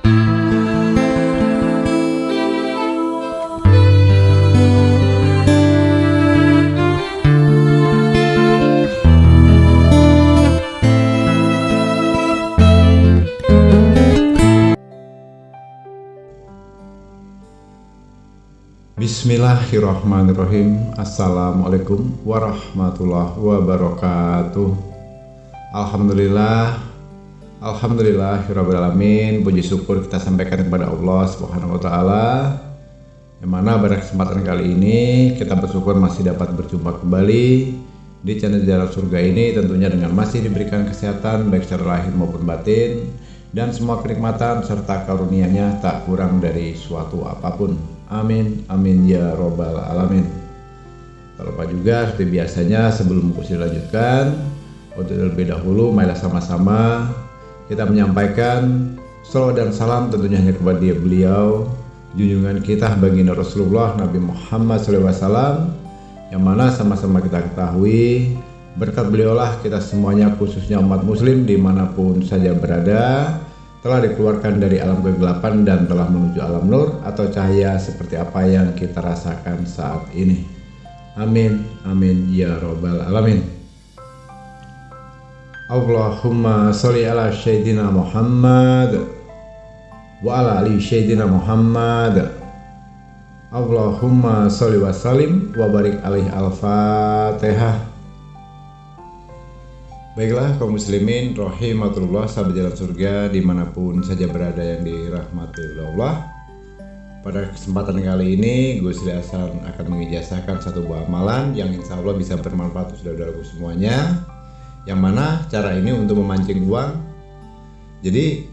Bismillahirrahmanirrahim. Assalamualaikum warahmatullahi wabarakatuh. Alhamdulillahirrabbilalamin. Puji syukur kita sampaikan kepada Allah Subhanahu wa ta'ala, yang mana pada kesempatan kali ini kita bersyukur masih dapat berjumpa kembali di channel Jalan Surga ini, tentunya dengan masih diberikan kesehatan baik secara lahir maupun batin, dan semua kenikmatan serta karunia-Nya tak kurang dari suatu apapun. Amin, amin ya robbal alamin. Tak lupa juga seperti biasanya sebelum kursi dilanjutkan, untuk terlebih dahulu marilah sama-sama kita menyampaikan salawat dan salam tentunya hanya kepada beliau, junjungan kita baginda Rasulullah Nabi Muhammad SAW, yang mana sama-sama kita ketahui berkat beliaulah kita semuanya, khususnya umat muslim dimanapun saja berada, telah dikeluarkan dari alam kegelapan dan telah menuju alam nur atau cahaya seperti apa yang kita rasakan saat ini. Amin, amin ya robbal alamin. Allahumma sholli ala sayyidina Muhammad wa ala ali sayyidina Muhammad. Allahumma sholli wa sallim wa barik alaihi. Al-Fatihah. Baiklah kaum muslimin rahimatullah, sahabat Jalan Surga dimanapun saja berada yang dirahmati oleh Allah. Pada kesempatan kali ini Gus Hasan akan mengijazahkan satu buah amalan yang insya Allah bisa bermanfaat untuk saudara-saudaraku semuanya, yang mana cara ini untuk memancing uang. Jadi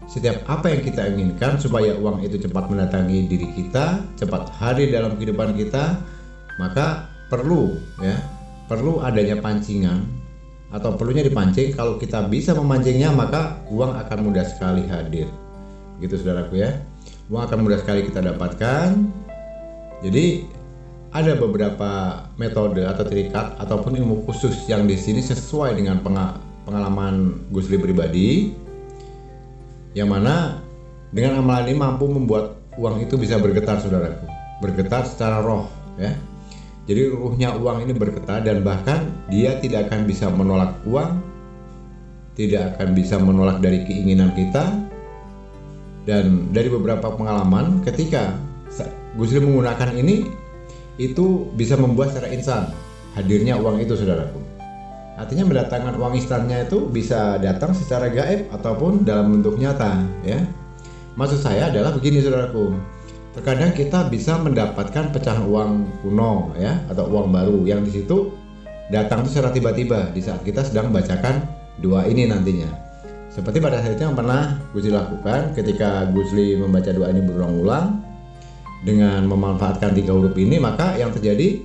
setiap apa yang kita inginkan supaya uang itu cepat mendatangi diri kita, cepat hadir dalam kehidupan kita, maka perlu adanya pancingan atau perlunya dipancing. Kalau kita bisa memancingnya, maka uang akan mudah sekali hadir. Begitu saudaraku ya. Uang akan mudah sekali kita dapatkan. Jadi ada beberapa metode atau trikat ataupun ilmu khusus yang di sini sesuai dengan pengalaman Gusli pribadi, yang mana dengan amalan ini mampu membuat uang itu bisa bergetar saudaraku. Bergetar secara roh ya. Jadi ruhnya uang ini bergetar, dan bahkan dia tidak akan bisa menolak uang, tidak akan bisa menolak dari keinginan kita. Dan dari beberapa pengalaman ketika Gusli menggunakan ini, itu bisa membuat secara instan hadirnya uang itu saudaraku. Artinya mendatangkan uang instannya itu bisa datang secara gaib ataupun dalam bentuk nyata ya. Maksud saya adalah begini saudaraku. Terkadang kita bisa mendapatkan pecahan uang kuno ya, atau uang baru yang di situ datang itu secara tiba-tiba di saat kita sedang bacakan doa ini nantinya. Seperti pada saat itu yang pernah Gusli lakukan ketika Gusli membaca doa ini berulang-ulang dengan memanfaatkan 3 huruf ini, maka yang terjadi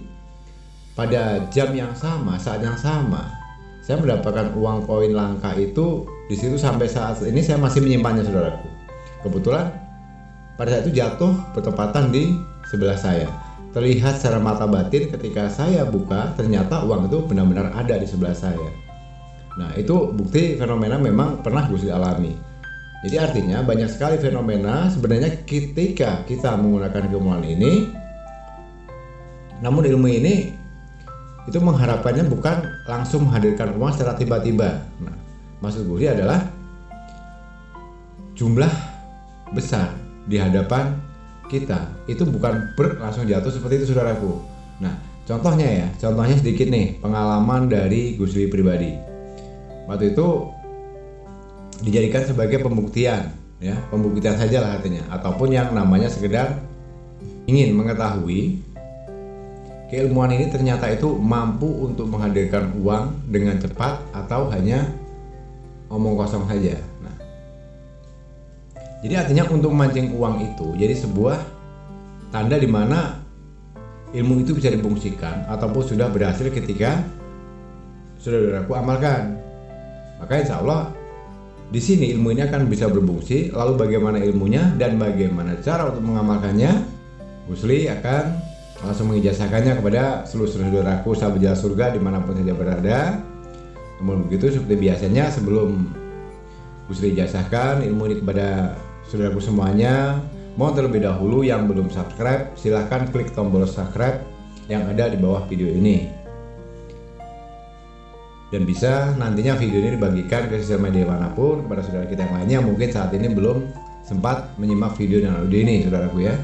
pada jam yang sama, saat yang sama, saya mendapatkan uang koin langka itu di situ. Sampai saat ini saya masih menyimpannya saudaraku. Kebetulan pada saat itu jatuh bertepatan di sebelah saya. Terlihat secara mata batin ketika saya buka, ternyata uang itu benar-benar ada di sebelah saya. Nah itu bukti fenomena memang pernah Gusli alami. Jadi artinya banyak sekali fenomena sebenarnya ketika kita menggunakan keilmuan ini. Namun ilmu ini itu mengharapkannya bukan langsung menghadirkan uang secara tiba-tiba. Nah maksud Gusli adalah jumlah besar di hadapan kita itu bukan langsung jatuh seperti itu saudaraku. Nah contohnya sedikit nih pengalaman dari Gusli pribadi. Waktu itu dijadikan sebagai pembuktian ya, pembuktian saja lah artinya, ataupun yang namanya sekedar ingin mengetahui keilmuan ini ternyata itu mampu untuk menghadirkan uang dengan cepat atau hanya omong kosong saja. Jadi artinya untuk memancing uang itu jadi sebuah tanda di mana ilmu itu bisa difungsikan ataupun sudah berhasil ketika saudaraku amalkan. Maka insya Allah di sini ilmu ini akan bisa berfungsi. Lalu bagaimana ilmunya dan bagaimana cara untuk mengamalkannya, Gusli akan langsung mengijazahkannya kepada seluruh saudaraku sahabat Jalan Surga dimanapun saja berada. Namun begitu seperti biasanya sebelum Gusli ijazahkan ilmu ini kepada saudaraku semuanya, mohon terlebih dahulu yang belum subscribe, silahkan klik tombol subscribe yang ada di bawah video ini. Dan bisa nantinya video ini dibagikan ke sosial media manapun kepada saudara kita yang lainnya mungkin saat ini belum sempat menyimak video dan audio ini, saudaraku ya.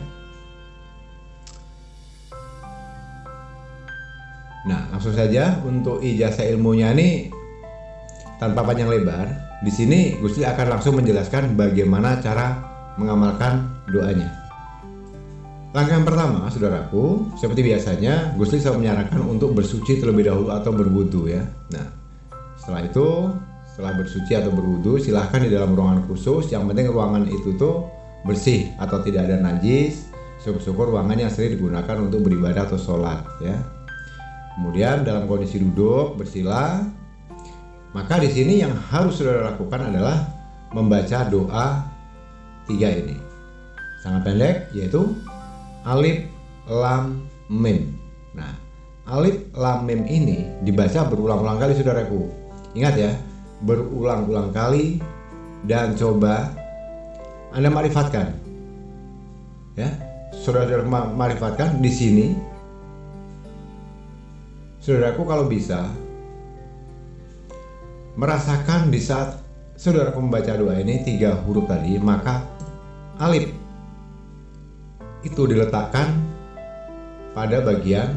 Nah, langsung saja untuk ijazah ilmunya ini tanpa panjang lebar. Di sini Gusti akan langsung menjelaskan bagaimana cara mengamalkan doanya. Langkah yang pertama, saudaraku, seperti biasanya Gusti selalu menyarankan untuk bersuci terlebih dahulu atau berwudu ya. Nah, setelah itu, setelah bersuci atau berwudu, silahkan di dalam ruangan khusus. Yang penting ruangan itu tuh bersih atau tidak ada najis. Syukur-syukur ruangan yang sering digunakan untuk beribadah atau sholat ya. Kemudian dalam kondisi duduk bersila, maka di sini yang harus saudara lakukan adalah membaca doa 3 ini. Sangat pendek, yaitu alif lam mim. Nah, alif lam mim ini dibaca berulang-ulang kali, saudaraku. Ingat ya, berulang-ulang kali dan coba Anda marifatkan. Ya, saudara marifatkan di sini. Saudaraku kalau bisa merasakan di saat saudaraku membaca doa ini 3 huruf tadi, maka alif itu diletakkan pada bagian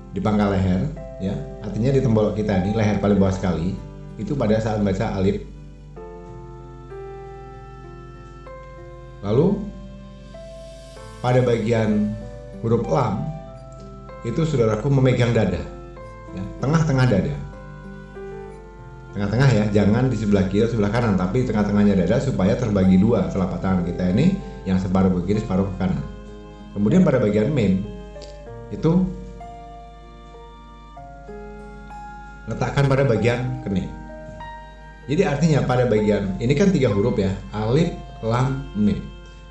di pangkal leher ya, artinya di tembolok kita ini, leher paling bawah sekali, itu pada saat membaca alif. Lalu pada bagian huruf lam itu saudaraku memegang dada ya, tengah-tengah dada, tengah-tengah ya, jangan di sebelah kiri sebelah kanan, tapi tengah-tengahnya dada supaya terbagi 2 telapak tangan kita ini, yang separuh ke kiri separuh ke kanan. Kemudian pada bagian mim itu letakkan pada bagian kening. Jadi artinya pada bagian ini kan 3 huruf ya, alif lam mim.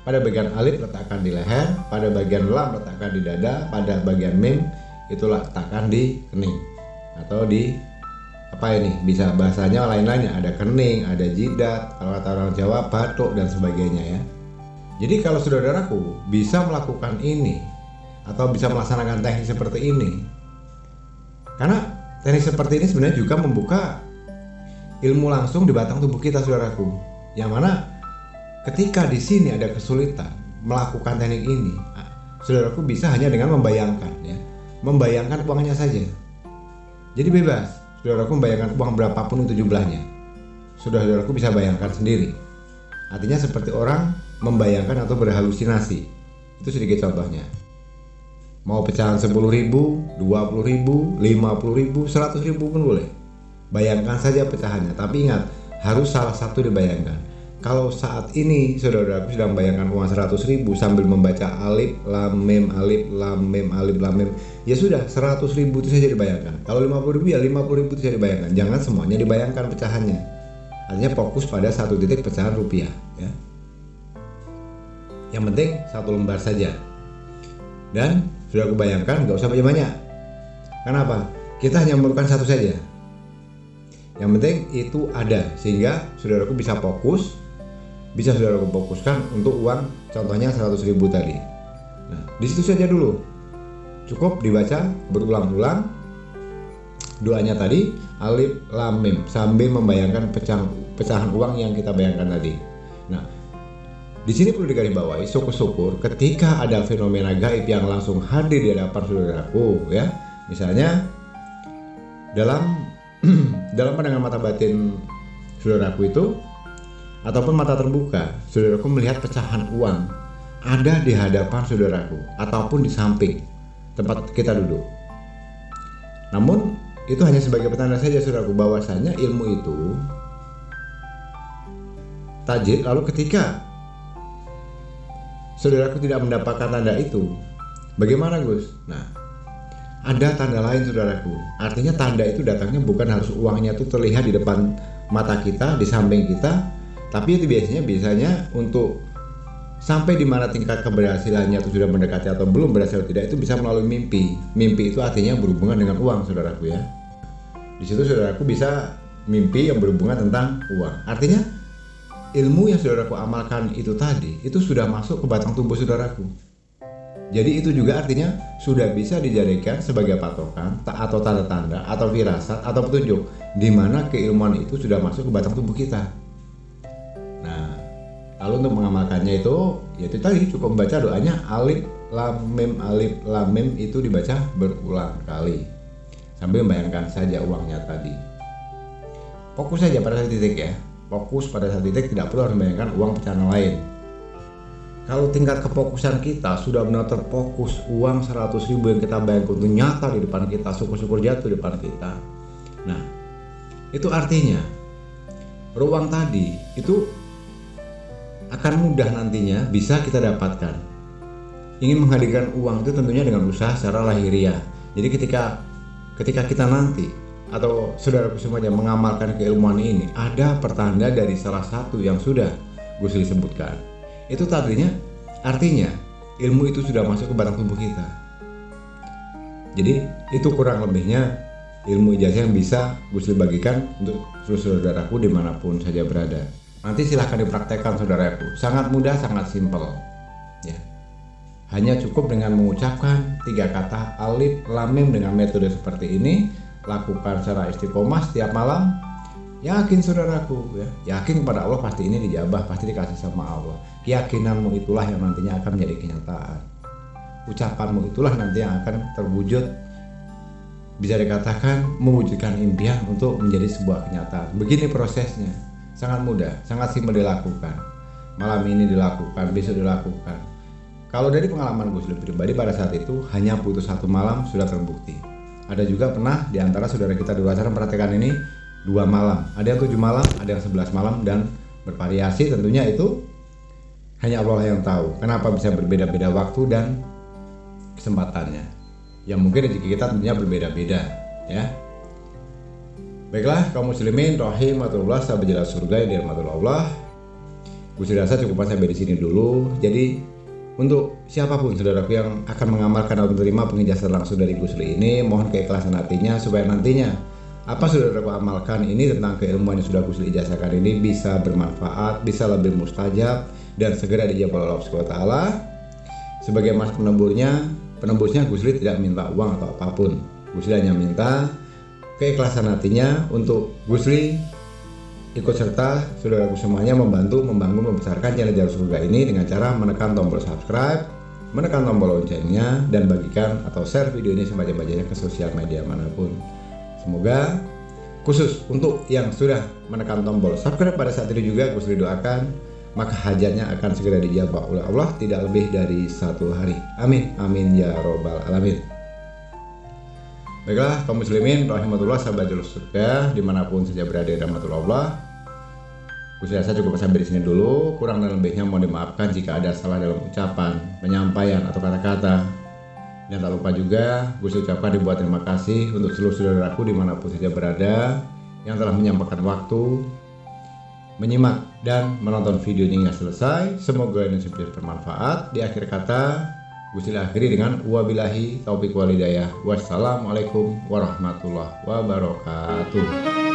Pada bagian alif letakkan di leher, pada bagian lam letakkan di dada, pada bagian mim itu letakkan di kening atau di apa ini, bisa bahasanya lain-lainnya, ada kening, ada jidat, kalau kata orang Jawa batuk dan sebagainya ya. Jadi kalau saudaraku bisa melakukan ini atau bisa melaksanakan teknik seperti ini, karena teknik seperti ini sebenarnya juga membuka ilmu langsung di batang tubuh kita, saudaraku, yang mana ketika di sini ada kesulitan melakukan teknik ini, saudaraku bisa hanya dengan membayangkan ya, membayangkan uangnya saja. Jadi bebas, saudaraku membayangkan uang berapapun itu jumlahnya, saudaraku bisa bayangkan sendiri. Artinya seperti orang membayangkan atau berhalusinasi. Itu sedikit contohnya. Mau pecahan 10.000, 20.000, 50.000, 100.000 pun boleh. Bayangkan saja pecahannya, tapi ingat harus salah satu dibayangkan. Kalau saat ini saudaraku sedang membayangkan uang 100.000 sambil membaca alif lam mim alif lam mim alif lam mim, ya sudah 100.000 itu saja dibayangkan. Kalau 50.000 ya 50.000 itu saja dibayangkan. Jangan semuanya dibayangkan pecahannya. Artinya fokus pada satu titik pecahan rupiah ya. Yang penting 1 lembar saja. Dan sudah aku bayangkan nggak usah banyak-banyak. Kenapa? Kita hanya memerlukan 1 saja. Yang penting itu ada sehingga saudaraku bisa fokus. Bisa saudaraku fokuskan untuk uang contohnya 100.000 tadi. Nah, di situ saja dulu. Cukup dibaca berulang-ulang doanya tadi alif lam mim sambil membayangkan pecahan uang yang kita bayangkan tadi. Nah, di sini perlu digarisbawahi, syukur-syukur ketika ada fenomena gaib yang langsung hadir di hadapan saudaraku ya. Misalnya dalam pandangan mata batin saudaraku itu ataupun mata terbuka, saudaraku melihat pecahan uang ada di hadapan saudaraku ataupun di samping tempat kita duduk. Namun itu hanya sebagai petanda saja, saudaraku, bahwasanya ilmu itu tajid. Lalu ketika saudaraku tidak mendapatkan tanda itu, bagaimana Gus? Nah, ada tanda lain, saudaraku. Artinya tanda itu datangnya bukan harus uangnya itu terlihat di depan mata kita, di samping kita, tapi itu biasanya untuk sampai di mana tingkat keberhasilannya itu sudah mendekati atau belum berhasil atau tidak, itu bisa melalui mimpi. Mimpi itu artinya berhubungan dengan uang, saudaraku ya. Di situ saudaraku bisa mimpi yang berhubungan tentang uang. Artinya ilmu yang saudaraku amalkan itu tadi, itu sudah masuk ke batang tubuh saudaraku. Jadi itu juga artinya sudah bisa dijadikan sebagai patokan atau tanda-tanda atau firasat atau petunjuk di mana keilmuan itu sudah masuk ke batang tubuh kita. Nah, lalu untuk mengamalkannya itu, yaitu tadi cukup membaca doanya alif lam mim itu dibaca berulang kali sambil membayangkan saja uangnya tadi. Fokus saja pada satu titik ya. Fokus pada satu titik, tidak perlu harus membayangkan uang pecahan lain. Kalau tingkat kefokusan kita sudah benar terfokus uang 100.000 yang kita bayangkan itu nyata di depan kita, syukur-syukur jatuh di depan kita. Nah, itu artinya ruang tadi itu akan mudah nantinya bisa kita dapatkan. Ingin menghadirkan uang itu tentunya dengan usaha secara lahiriah. Jadi ketika kita nanti atau saudaraku semuanya mengamalkan keilmuan ini, ada pertanda dari salah satu yang sudah Gus sebutkan. Itu artinya ilmu itu sudah masuk ke batang tubuh kita. Jadi itu kurang lebihnya ilmu ijazah yang bisa Gus bagikan untuk seluruh saudaraku dimanapun saja berada. Nanti silahkan dipraktekkan saudaraku. Sangat mudah, sangat simpel ya. Hanya cukup dengan mengucapkan 3 kata alif lam mim dengan metode seperti ini. Lakukan secara istiqomah setiap malam. Yakin saudaraku ya, yakin kepada Allah pasti ini dijabah, pasti dikasih sama Allah. Keyakinanmu itulah yang nantinya akan menjadi kenyataan. Ucapanmu itulah nanti yang akan terwujud, bisa dikatakan mewujudkan impian untuk menjadi sebuah kenyataan. Begini prosesnya, sangat mudah, sangat simpel dilakukan. Malam ini dilakukan, besok dilakukan. Kalau dari pengalaman gue pribadi pada saat itu hanya butuh 1 malam sudah terbukti. Ada juga pernah di antara saudara kita di luar sana mempraktikkan ini 2 malam, ada yang 7 malam, ada yang 11 malam, dan bervariasi tentunya itu hanya Allah yang tahu. Kenapa bisa berbeda-beda waktu dan kesempatannya. Yang mungkin rezeki kita tentunya berbeda-beda ya. Baiklah kaum muslimin rahimatullah, sahabat jalan surga yang dirahmati Allah. Gue rasa cukup sampai di sini dulu. Jadi untuk siapapun saudaraku yang akan mengamalkan atau menerima pengijazatan langsung dari Gusli ini, mohon keikhlasan hatinya supaya nantinya apa saudaraku amalkan ini tentang keilmuan yang sudah Gusli ijazahkan ini bisa bermanfaat, bisa lebih mustajab dan segera dijawab oleh Allah SWT. Sebagai mas penembusnya Gusli tidak minta uang atau apapun. Gusli hanya minta keikhlasan hatinya untuk Gusli ikut serta saudaraku semuanya membantu membangun membesarkan channel Jalan Surga ini dengan cara menekan tombol subscribe, menekan tombol loncengnya, dan bagikan atau share video ini sebanyak-banyaknya ke sosial media manapun. Semoga khusus untuk yang sudah menekan tombol subscribe pada saat ini juga Gus doakan maka hajatnya akan segera dijawab oleh Allah tidak lebih dari 1 hari. Amin, amin ya robbal alamin. Baiklah kaum muslimin rahimahullah, sahabat jalur surga dimanapun saja berada rahmatullah Allah. Gus rasa cukup sampai di sini dulu. Kurang dan lebihnya mohon dimaafkan jika ada salah dalam ucapan, penyampaian atau kata-kata. Dan tak lupa juga gue ucapkan ribuan terima kasih untuk seluruh saudaraku dimanapun saja berada yang telah menyempatkan waktu menyimak dan menonton video ini hingga selesai. Semoga ini bermanfaat. Di akhir kata gue akhiri dengan wabillahi taufiq wal hidayah. Wassalamualaikum warahmatullahi wabarakatuh.